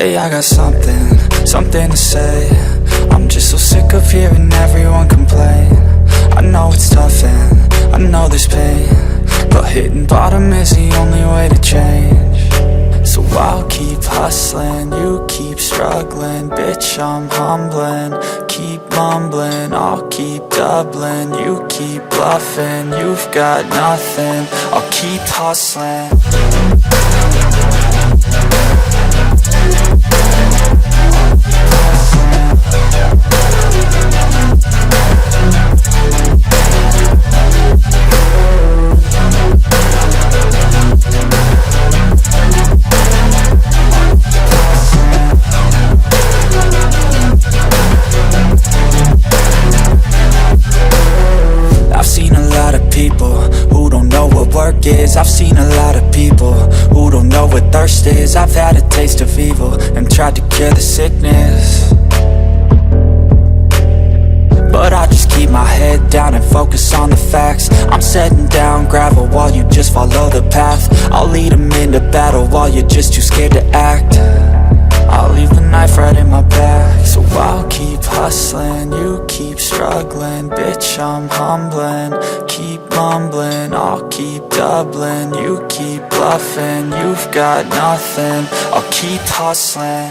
Hey, I got something to say. I'm just so sick of hearing everyone complain. I know it's tough and I know there's pain, but hitting bottom is the only way to change. So I'll keep hustling, you keep struggling. Bitch, I'm humbling, keep mumbling. I'll keep doubling, you keep bluffing. You've got nothing, I'll keep hustling. I've seen a lot of people who don't know what work is. I've seen a lot of people who don't know what thirst is. I've had a taste of evil and tried to cure the sickness, but I just keep my head down and focus on the facts. I'm setting down gravel while you just follow the path. I'll lead them into battle while you're just too scared to act. I'll leave the knife right in my back. So I'll keep hustling, you keep struggling. Bitch, I'm humbling, keep mumbling. I'll keep doubling, you keep bluffing. You've got nothing, I'll keep hustling.